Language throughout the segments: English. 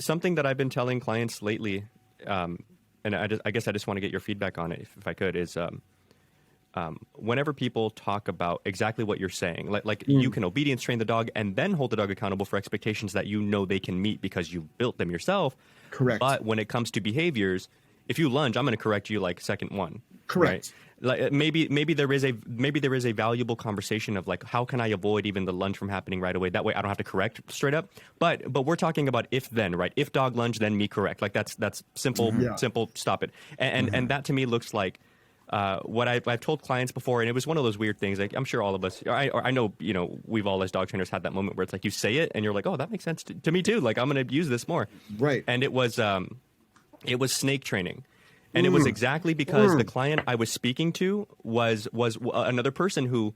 something that I've been telling clients lately, and I guess I just want to get your feedback on it, if I could, is whenever people talk about exactly what you're saying, like you can obedience train the dog and then hold the dog accountable for expectations that you know they can meet because you've built them yourself. Correct. But when it comes to behaviors, if you lunge, I'm going to correct you like second one. Correct. Right? Like maybe there is a valuable conversation of like, how can I avoid even the lunge from happening right away? That way I don't have to correct straight up. But we're talking about if then, right? If dog lunge, then me correct. Like that's simple. Simple. Stop it. And that to me looks like what I've told clients before, and it was one of those weird things. Like I'm sure all of us, I know, we've all as dog trainers had that moment where it's like you say it and you're like, oh, that makes sense to me too. Like I'm going to use this more. Right. And it was snake training. And it was exactly because the client I was speaking to was another person who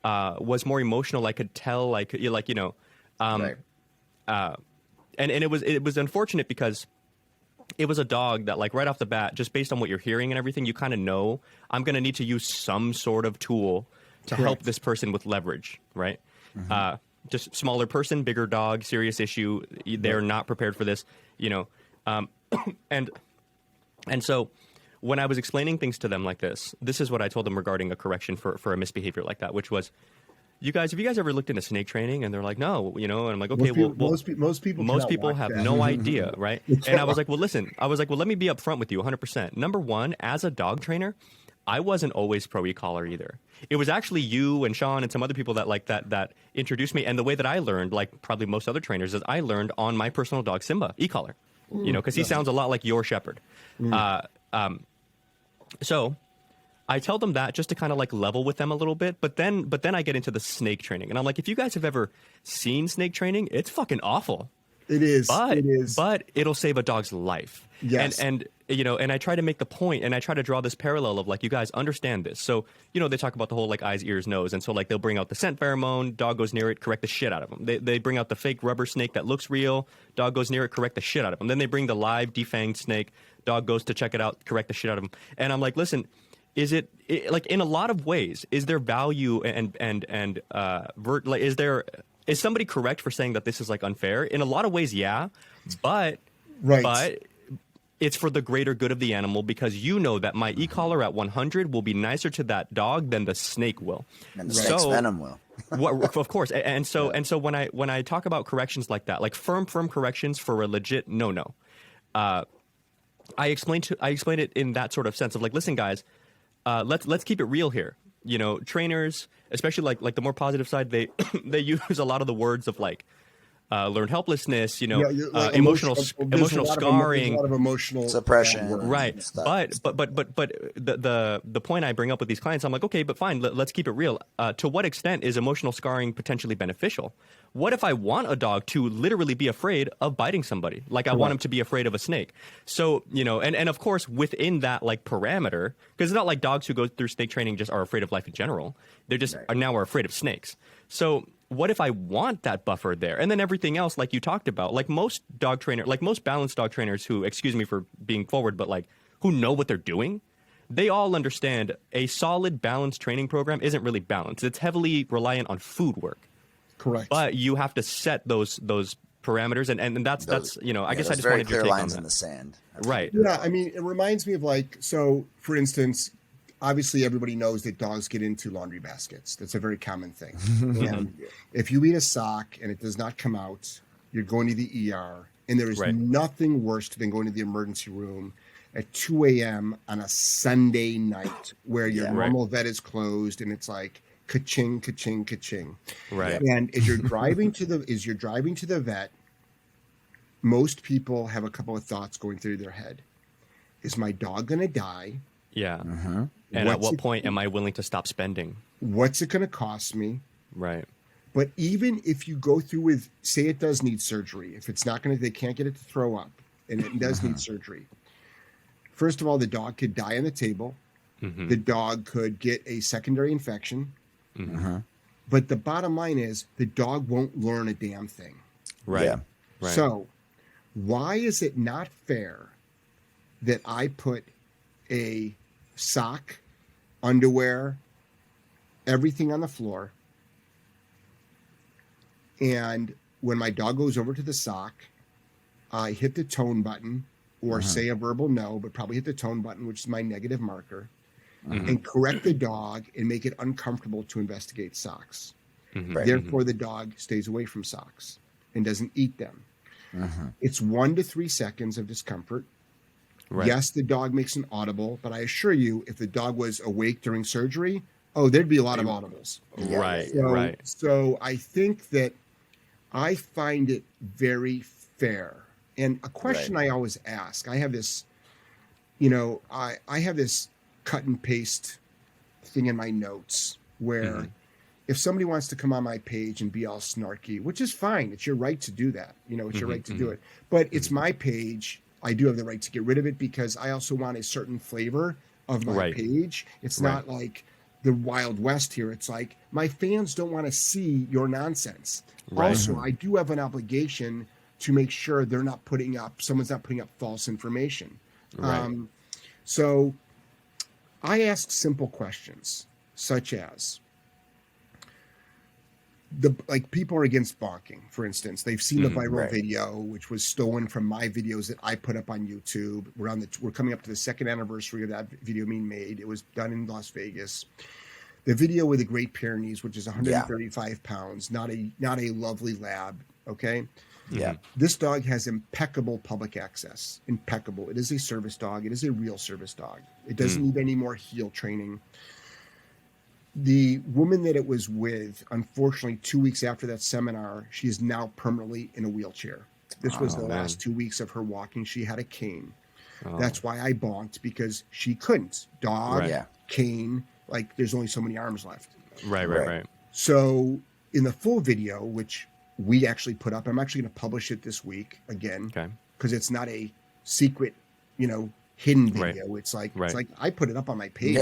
was more emotional. I could tell, right. And it was unfortunate because it was a dog that, like, right off the bat, just based on what you're hearing and everything, you kind of know I'm going to need to use some sort of tool to help this person with leverage, right? Just smaller person, bigger dog, serious issue. They're not prepared for this, And so when I was explaining things to them like this is what I told them regarding a correction for a misbehavior like that, which was, have you guys ever looked into snake training? And they're like, no, and I'm like, okay, most people have no idea, right? And I was like, well, listen, let me be upfront with you 100%. Number one, as a dog trainer, I wasn't always pro e-collar either. It was actually you and Sean and some other people that introduced me. And the way that I learned, like probably most other trainers, is I learned on my personal dog, Simba, e-collar. Because he sounds a lot like your shepherd. So I tell them that just to kind of like level with them a little bit. But then I get into the snake training. And I'm like, if you guys have ever seen snake training, it's fucking awful. It is. But it'll save a dog's life. Yes. And I try to make the point, and I try to draw this parallel of like, you guys understand this. So, they talk about the whole like eyes, ears, nose. And so like they'll bring out the scent pheromone, dog goes near it, correct the shit out of them. They bring out the fake rubber snake that looks real, dog goes near it, correct the shit out of them. Then they bring the live defanged snake, dog goes to check it out, correct the shit out of them. And I'm like, listen, is it like in a lot of ways, is there value is somebody correct for saying that this is like unfair? In a lot of ways, yeah, but it's for the greater good of the animal, because that my e-collar at 100 will be nicer to that dog than the snake will. And the snake's venom will. Of course. And so when I talk about corrections like that, like firm corrections for a legit no, I explain it in that sort of sense of like, listen, guys, let's keep it real here. Trainers, especially like the more positive side, they use a lot of the words of like learned helplessness, like emotional scarring, a lot of emotional suppression, right? But the point I bring up with these clients, I'm like, okay, but fine, let's keep it real. To what extent is emotional scarring potentially beneficial? What if I want a dog to literally be afraid of biting somebody? Like I want him to be afraid of a snake. So, and of course within that like parameter, because it's not like dogs who go through snake training just are afraid of life in general. They're just are afraid of snakes. So what if I want that buffer there? And then everything else, like you talked about, like most balanced dog trainers who, excuse me for being forward, but like who know what they're doing, they all understand a solid balanced training program isn't really balanced. It's heavily reliant on food work. Correct. But you have to set those parameters, and that's I guess I just wanted your take on that. lines in the sand. Right. Yeah, I mean, it reminds me of like, so for instance, obviously everybody knows that dogs get into laundry baskets. That's a very common thing. And if you eat a sock and it does not come out, you're going to the ER. And there is nothing worse than going to the emergency room at 2 a.m. on a Sunday night where your normal vet is closed and it's like ka-ching, ka-ching, ka-ching. Right. And as you're driving to the vet, most people have a couple of thoughts going through their head. Is my dog going to die? Yeah. And at what point am I willing to stop spending? What's it going to cost me? Right. But even if you go through with, say it does need surgery, if it's not they can't get it to throw up and it does need surgery. First of all, the dog could die on the table. The dog could get a secondary infection. But the bottom line is the dog won't learn a damn thing. Right. Yeah. Right. So why is it not fair that I put a sock, underwear, everything on the floor, and when my dog goes over to the sock, I hit the tone button or say a verbal no, but probably hit the tone button, which is my negative marker, and correct the dog and make it uncomfortable to investigate socks. Right. Therefore, the dog stays away from socks and doesn't eat them. It's 1 to 3 seconds of discomfort. Right. Yes, the dog makes an audible, but I assure you, if the dog was awake during surgery, there'd be a lot of audibles. Right. So, Right. So I think that I find it very fair. And a question I always ask, I have this, I have this cut and paste thing in my notes where if somebody wants to come on my page and be all snarky, which is fine, it's your right to do that. It's your right to do it. But it's my page. I do have the right to get rid of it because I also want a certain flavor of my page. It's not like the Wild West here. It's like my fans don't want to see your nonsense. Also, I do have an obligation to make sure someone's not putting up false information. So I ask simple questions such as, people are against bonking, for instance. They've seen the viral video, which was stolen from my videos that I put up on YouTube. We're coming up to the 2nd anniversary of that video being made. It was done in Las Vegas. The video with the Great Pyrenees, which is 135 pounds, not a lovely lab. Okay. Yeah. This dog has impeccable public access. Impeccable. It is a service dog. It is a real service dog. It doesn't need any more heel training. The woman that it was with, unfortunately, 2 weeks after that seminar, she is now permanently in a wheelchair. This was the last 2 weeks of her walking. She had a cane. That's why I bonked, because she couldn't. Dog, cane, there's only so many arms left. Right. So in the full video, which we actually put up, I'm actually going to publish it this week again, because it's not a secret, hidden video. It's like I put it up on my page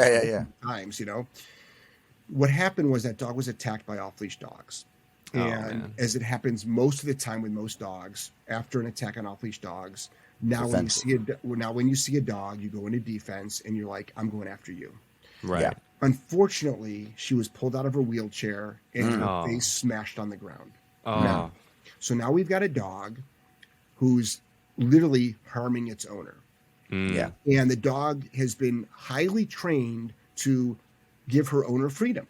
times, What happened was that dog was attacked by off-leash dogs. And as it happens most of the time with most dogs, after an attack on off-leash dogs, when you see a dog, you go into defense and you're like, I'm going after you. Right. Yeah. Unfortunately, she was pulled out of her wheelchair and her face smashed on the ground. So now we've got a dog who's literally harming its owner. And the dog has been highly trained to give her owner freedom.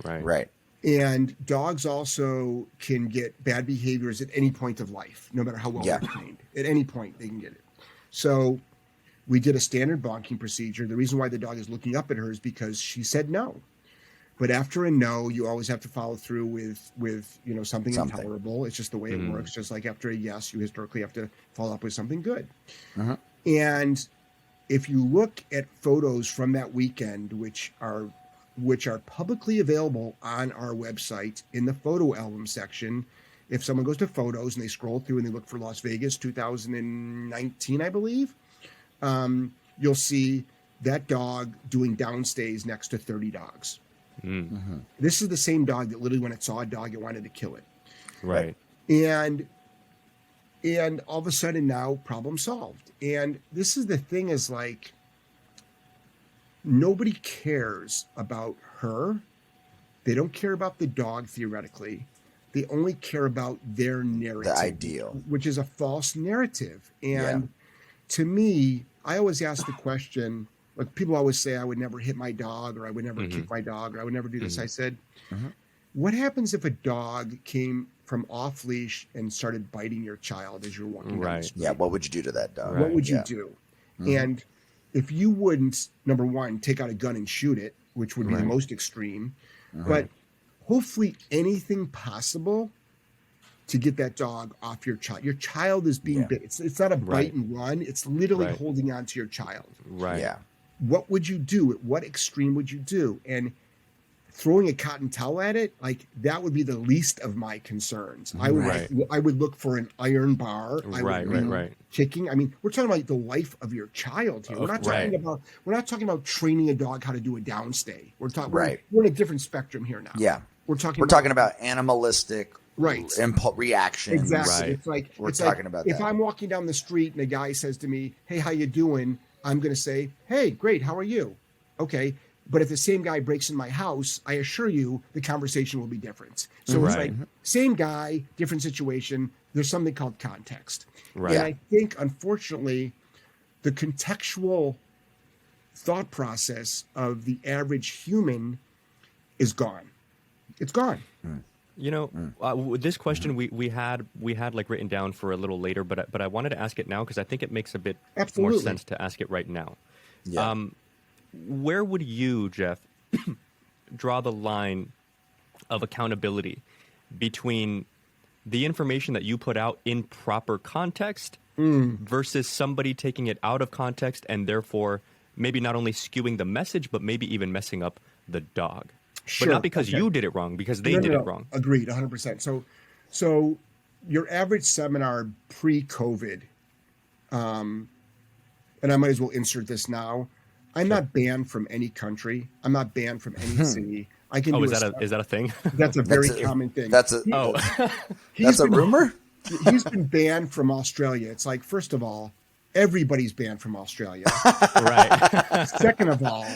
Right. And dogs also can get bad behaviors at any point of life, no matter how well they're trained. At any point, they can get it. So we did a standard bonking procedure. The reason why the dog is looking up at her is because she said no. But after a no, you always have to follow through with something intolerable. It's just the way it works. Just like after a yes, you historically have to follow up with something good. And if you look at photos from that weekend, which are publicly available on our website in the photo album section, if someone goes to photos and they scroll through and they look for Las Vegas 2019, I believe, you'll see that dog doing downstays next to 30 dogs. This is the same dog that literally, when it saw a dog, it wanted to kill it. Right. And all of a sudden now, problem solved. And this is the thing, is nobody cares about her. They don't care about the dog, theoretically. They only care about their narrative. The ideal. Which is a false narrative. And to me, I always ask the question, people always say I would never hit my dog, or I would never kick my dog, or I would never do this. I said, what happens if a dog came from off leash and started biting your child as you're walking down the street? Yeah, what would you do to that dog? What would you do? And if you wouldn't, number one, take out a gun and shoot it, which would be the most extreme, but hopefully anything possible to get that dog off your child. Your child is being bit. It's not a bite and run. It's literally holding on to your child. Right. Yeah. What would you do? At what extreme would you do? And throwing a cotton towel at it, that would be the least of my concerns. I would look for an iron bar. Kicking. I mean, we're talking about the life of your child here. We're not talking about training a dog how to do a downstay. We're talking we're in a different spectrum here now. Yeah. We're talking about animalistic reactions. Exactly. It's talking about if that. I'm walking down the street and a guy says to me, "Hey, how you doing?" I'm going to say, "Hey, great. How are you?" Okay. But if the same guy breaks in my house, I assure you the conversation will be different. So it's like same guy, different situation. There's something called context. Right. And I think, unfortunately, the contextual thought process of the average human is gone. It's gone. You know, this question we had like written down for a little later, but I wanted to ask it now because I think it makes a bit more sense to ask it right now. Yeah. Where would you, Jeff, draw the line of accountability between the information that you put out in proper context versus somebody taking it out of context and therefore maybe not only skewing the message, but maybe even messing up the dog? Sure. But not because you did it wrong, because they did it wrong. Agreed, 100%. So your average seminar pre-COVID, and I might as well insert this now. I'm not banned from any country. I'm not banned from any city. I can. Is that a thing? That's a very common thing. That's a rumor. He's been banned from Australia. It's like, first of all, everybody's banned from Australia. Right. Second of all,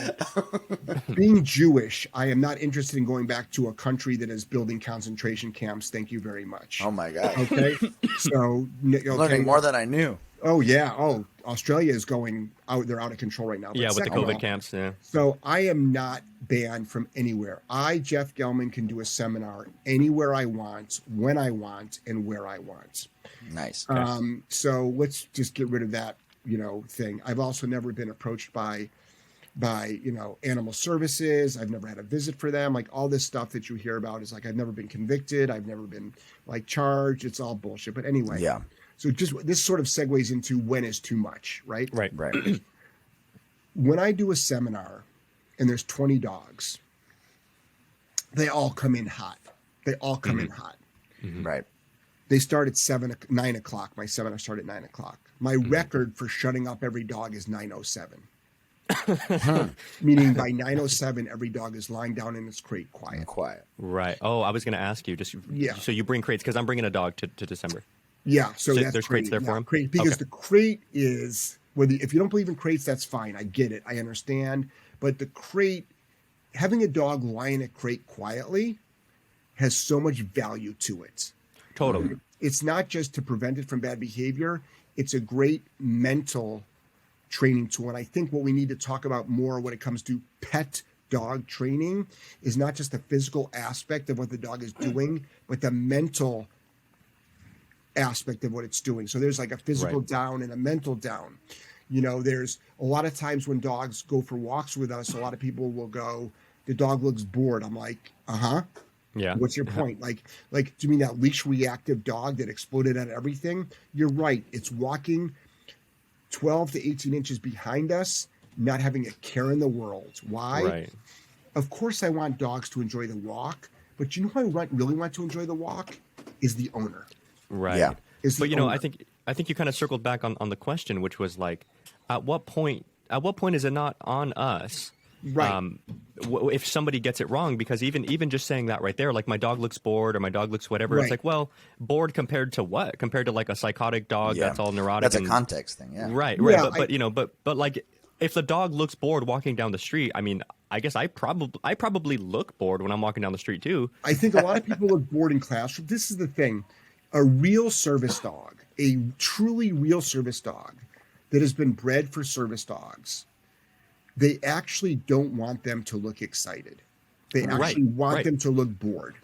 being Jewish, I am not interested in going back to a country that is building concentration camps. Thank you very much. Oh my God. Okay. So learning more than I knew. Oh yeah. Oh, Australia is going out. They're out of control right now. Yeah, with the COVID camps. Yeah. So I am not banned from anywhere. I, Jeff Gellman, can do a seminar anywhere I want, when I want, and where I want. Nice. So let's just get rid of that, thing. I've also never been approached by animal services. I've never had a visit for them. Like all this stuff that you hear about is like, I've never been convicted. I've never been like charged. It's all bullshit. But anyway. Yeah. So just this sort of segues into when is too much, right? Right. When I do a seminar and there's 20 dogs, they all come in hot. Right. They start at 9 o'clock. My seminar started at 9 o'clock. My record for shutting up every dog is 9:07. Meaning by 9:07, every dog is lying down in its crate, quiet. Right. Oh, I was going to ask you. So you bring crates because I'm bringing a dog to December. Yeah. So that's there's crates there for him. Because the crate is if you don't believe in crates, that's fine. I get it. I understand. But the crate, having a dog lie in a crate quietly, has so much value to it. Totally. It's not just to prevent it from bad behavior. It's a great mental training tool. And I think what we need to talk about more when it comes to pet dog training is not just the physical aspect of what the dog is doing, but the mental aspect of what it's doing. So there's like a physical down and a mental down. There's a lot of times when dogs go for walks with us, a lot of people will go, the dog looks bored. I'm like, yeah. What's your point? Like, do you mean that leash reactive dog that exploded at everything? You're right. It's walking 12 to 18 inches behind us, not having a care in the world. Why? Right. Of course I want dogs to enjoy the walk, but you know who I really want to enjoy the walk is the owner. Right. Yeah. But I think you kind of circled back on the question, which was like, at what point is it not on us? Right. If somebody gets it wrong, because even just saying that right there, like my dog looks bored or my dog looks whatever, it's like, well, bored compared to what? Compared to like a psychotic dog that's all neurotic. That's a context thing. Yeah. Right. Yeah, but like if the dog looks bored walking down the street, I mean, I guess I probably look bored when I'm walking down the street too. I think a lot of people look bored in classrooms. This is the thing. A real service dog, a truly real service dog that has been bred for service dogs, they actually don't want them to look excited. They actually want them to look bored.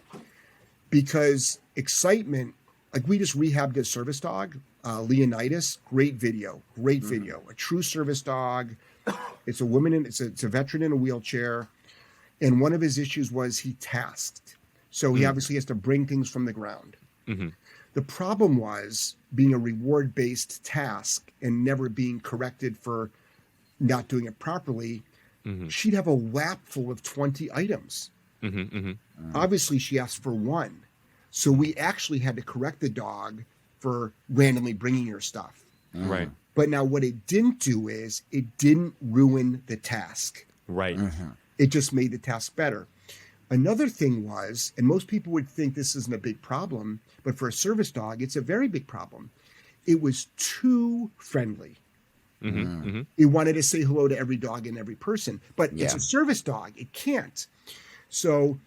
Because excitement, like we just rehabbed a service dog, Leonidas, great video. A true service dog. It's a woman, it's a veteran in a wheelchair. And one of his issues was he tasked. So he obviously has to bring things from the ground. Mm-hmm. The problem was being a reward-based task and never being corrected for not doing it properly. Mm-hmm. She'd have a lap full of 20 items. Mm-hmm, mm-hmm. Obviously, she asked for one. So we actually had to correct the dog for randomly bringing her stuff. Right. But now what it didn't do is it didn't ruin the task. Right. Mm-hmm. It just made the task better. Another thing was, and most people would think this isn't a big problem, but for a service dog, it's a very big problem. It was too friendly. It wanted to say hello to every dog and every person, but it's a service dog. It can't. So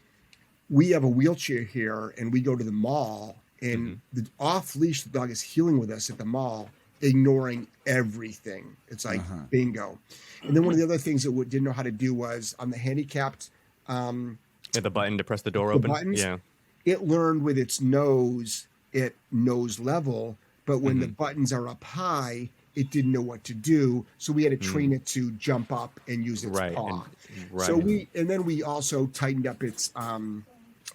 we have a wheelchair here, and we go to the mall, and the off leash, the dog is healing with us at the mall, ignoring everything. It's like bingo. And then one of the other things that we didn't know how to do was on the handicapped. The button to press the door open. Buttons, yeah. It learned with its nose at nose level, but when the buttons are up high, it didn't know what to do. So we had to train it to jump up and use its paw. So we also tightened up its,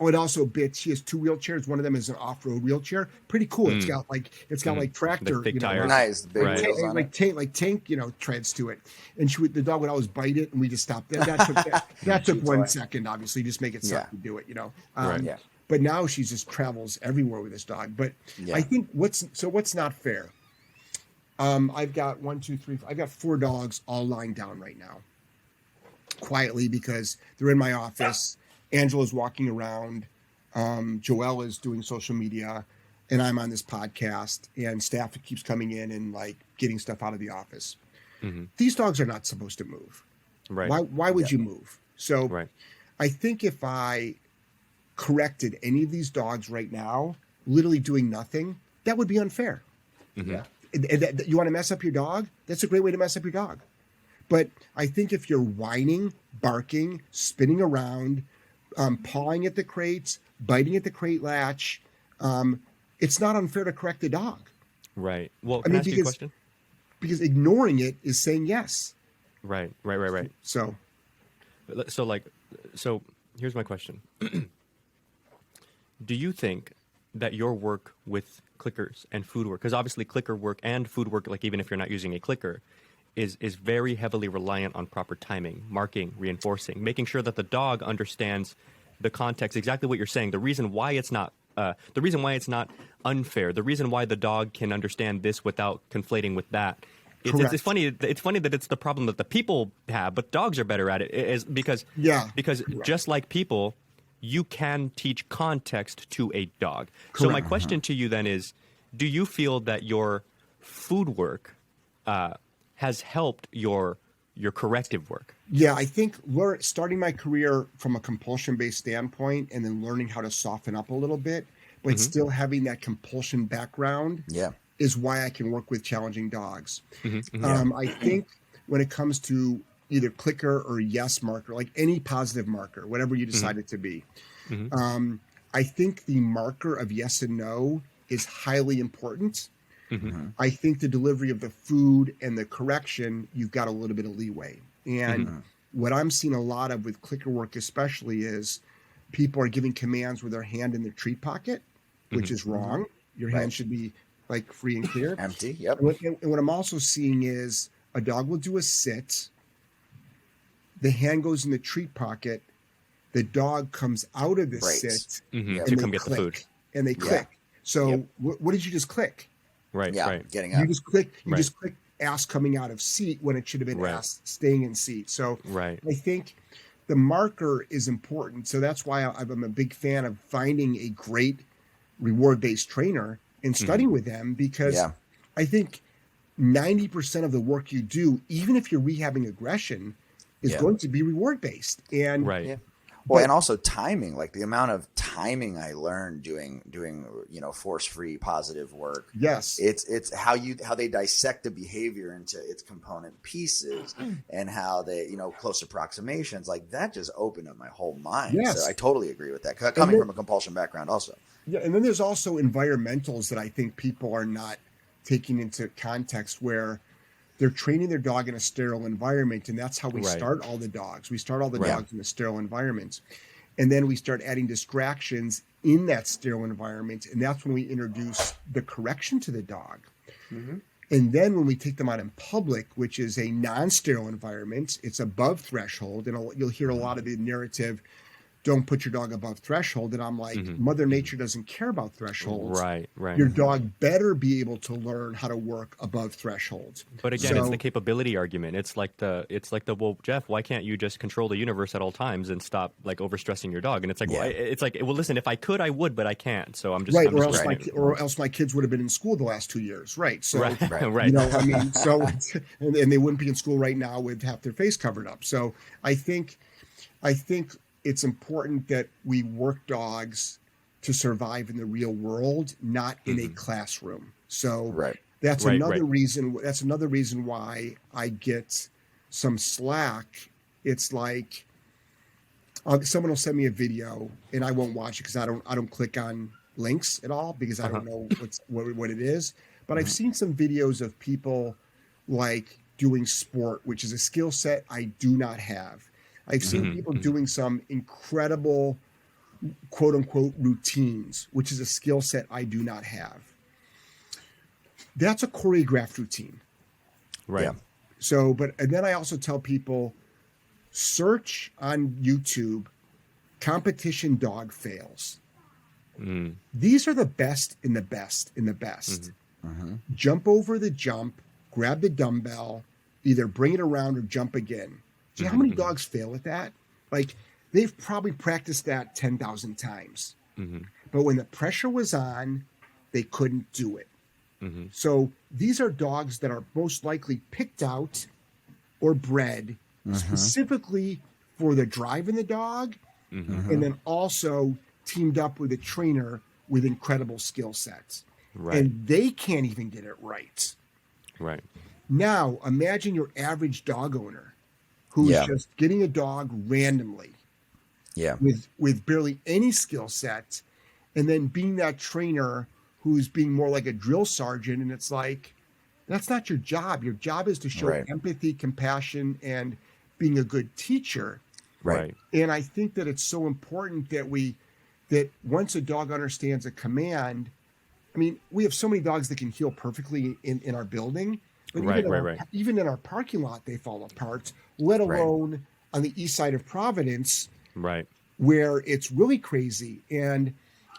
it also bit. She has 2 wheelchairs. One of them is an off-road wheelchair. Pretty cool. It's got like tractor, the big tires. Nice, the big wheels on it. like tank, treads to it. And the dog would always bite it, and we just stopped. That took 1 second, obviously, just make it suck to do it, But now she just travels everywhere with this dog. But I think what's not fair. I've got 4 dogs all lying down right now, quietly, because they're in my office. Angela's walking around. Joelle is doing social media, and I'm on this podcast, and staff keeps coming in and like getting stuff out of the office. These dogs are not supposed to move. Right. Why would you move? So I think if I corrected any of these dogs right now, literally doing nothing, that would be unfair. You want to mess up your dog? That's a great way to mess up your dog. But I think if you're whining, barking, spinning around, pawing at the crates, biting at the crate latch, it's not unfair to correct the dog. Right. Well, can I ask you a question? Because ignoring it is saying yes. Right. So here's my question. Do you think that your work with clickers and food work, because obviously clicker work and food work, like even if you're not using a clicker, is very heavily reliant on proper timing, marking, reinforcing, making sure that the dog understands the context, exactly what you're saying, the reason why it's not unfair, the reason why the dog can understand this without conflating with that. It's funny. It's funny that it's the problem that the people have, but dogs are better at it. Because just like people, you can teach context to a dog. Correct. So my question to you then is, do you feel that your food work has helped your corrective work? Yeah, I think starting my career from a compulsion-based standpoint and then learning how to soften up a little bit, but still having that compulsion background is why I can work with challenging dogs. I think when it comes to either clicker or yes marker, like any positive marker, whatever you decide it to be, I think the marker of yes and no is highly important. I think the delivery of the food and the correction, you've got a little bit of leeway. And what I'm seeing a lot of with clicker work especially is people are giving commands with their hand in their treat pocket, which is wrong. Your hand should be like free and clear. Empty, yep. And what I'm also seeing is a dog will do a sit, the hand goes in the treat pocket, the dog comes out of the sit, and to come get the food. And they click. So what did you just click? Right. Getting up. You just click ass coming out of seat when it should have been ass staying in seat. So I think the marker is important. So that's why I'm a big fan of finding a great reward-based trainer and studying with them, because I think 90% of the work you do, even if you're rehabbing aggression, is going to be reward-based. And Well, and also timing, like the amount of timing I learned doing force-free positive work. Yes, it's how they dissect the behavior into its component pieces and how they close approximations, like that just opened up my whole mind. Yes. So I totally agree with that. Coming from a compulsion background, also. Yeah, and then there's also environmentals that I think people are not taking into context, where they're training their dog in a sterile environment, and that's how we start all the dogs. We start all the dogs in a sterile environment, and then we start adding distractions in that sterile environment, and that's when we introduce the correction to the dog. And then when we take them out in public, which is a non-sterile environment, it's above threshold, and you'll hear a lot of the narrative, don't put your dog above threshold. And I'm like, Mother Nature doesn't care about thresholds. Right. Your dog better be able to learn how to work above thresholds. But again, it's the capability argument. It's like well, Jeff, why can't you just control the universe at all times and stop like overstressing your dog? And it's like, well, listen, if I could, I would, but I can't. So I'm just right. I'm just Or else my kids would have been in school the last 2 years. Right. So, right. you know, I mean, so, and they wouldn't be in school right now with half their face covered up. So I think it's important that we work dogs to survive in the real world, not in a classroom. So that's another reason. That's another reason why I get some slack. It's like someone will send me a video and I won't watch it because I don't click on links at all because I don't know what it is. But I've seen some videos of people like doing sport, which is a skill set I do not have. I've seen people doing some incredible, quote unquote, routines, which is a skill set I do not have. That's a choreographed routine. Right. Yeah. So, and then I also tell people, search on YouTube, competition dog fails. These are the best in the best in the best. Jump over the jump, grab the dumbbell, either bring it around or jump again. Do you know how many dogs fail at that? Like, they've probably practiced that 10,000 times. But when the pressure was on, they couldn't do it. So these are dogs that are most likely picked out or bred specifically for the drive in the dog, and then also teamed up with a trainer with incredible skill sets. And they can't even get it right. Right. Now, imagine your average dog owner who's just getting a dog randomly with barely any skill set, and then being that trainer who's being more like a drill sergeant. And it's like, that's not your job. Your job is to show empathy, compassion, and being a good teacher. Right. And I think that it's so important that that once a dog understands a command, I mean, we have so many dogs that can heel perfectly in our building, but even in our parking lot, they fall apart, let alone on the east side of Providence, where it's really crazy. And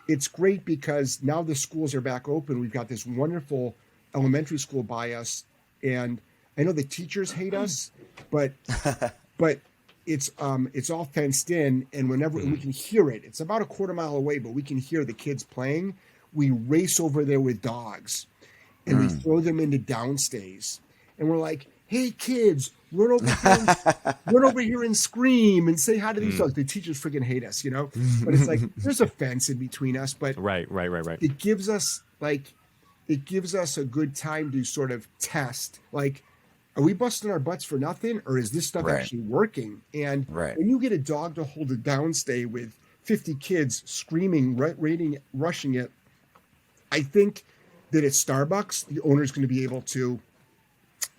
it's great because now the schools are back open. We've got this wonderful elementary school by us, and I know the teachers hate us, but it's all fenced in, and whenever we can hear it, it's about a quarter mile away, but we can hear the kids playing. We race over there with dogs, and we throw them into downstays, and we're like, "Hey kids, run over here and scream and say hi to these dogs." The teachers freaking hate us, you know. But it's like there's a fence in between us, but it gives us a good time to sort of test, like, are we busting our butts for nothing, or is this stuff actually working? And when you get a dog to hold a downstay with 50 kids screaming, rushing it, I think that at Starbucks, the owner's going to be able to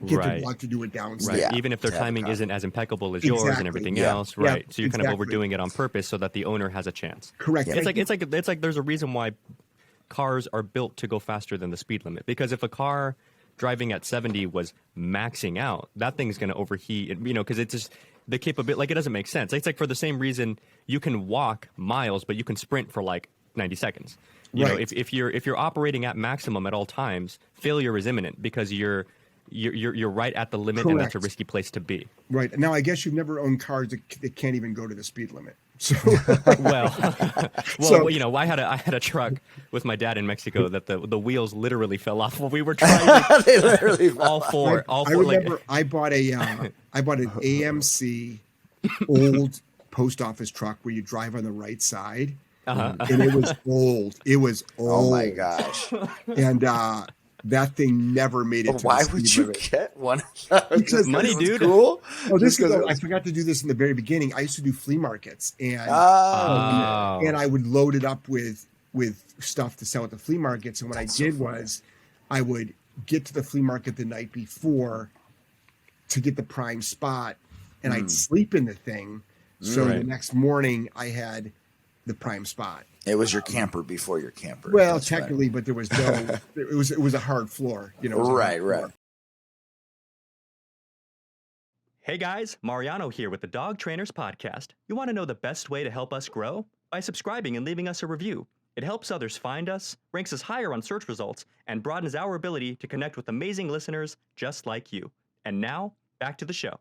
get the dog to do a downstay. Even if their timing isn't as impeccable as yours and everything else. So you're kind of overdoing it on purpose so that the owner has a chance. Correct. It's like there's a reason why cars are built to go faster than the speed limit, because if a car driving at 70 was maxing out, that thing's going to overheat, because it's just the capability, like, it doesn't make sense. It's like, for the same reason you can walk miles, but you can sprint for like 90 seconds. You know, if you're operating at maximum at all times, failure is imminent because you're right at the limit. Correct. And that's a risky place to be. Right. Now, I guess you've never owned cars that can't even go to the speed limit. So I had a truck with my dad in Mexico that the wheels literally fell off when we were trying to they literally all four. I remember I bought an AMC old post office truck where you drive on the right side. And it was old. Oh my gosh. And that thing never made it to Why the would speed you limit. get one? Because money, dude. Cool. Oh, I forgot to do this in the very beginning. I used to do flea markets, and I would load it up with stuff to sell at the flea markets. And what I did was I would get to the flea market the night before to get the prime spot, and I'd sleep in the thing. So the next morning I had the prime spot. It was your camper before your camper. Well, technically, but there was no. It was a hard floor, Right. Hey guys, Mariano here with the Dog Trainers Podcast. You want to know the best way to help us grow? By subscribing and leaving us a review. It helps others find us, ranks us higher on search results, and broadens our ability to connect with amazing listeners just like you. And now, back to the show.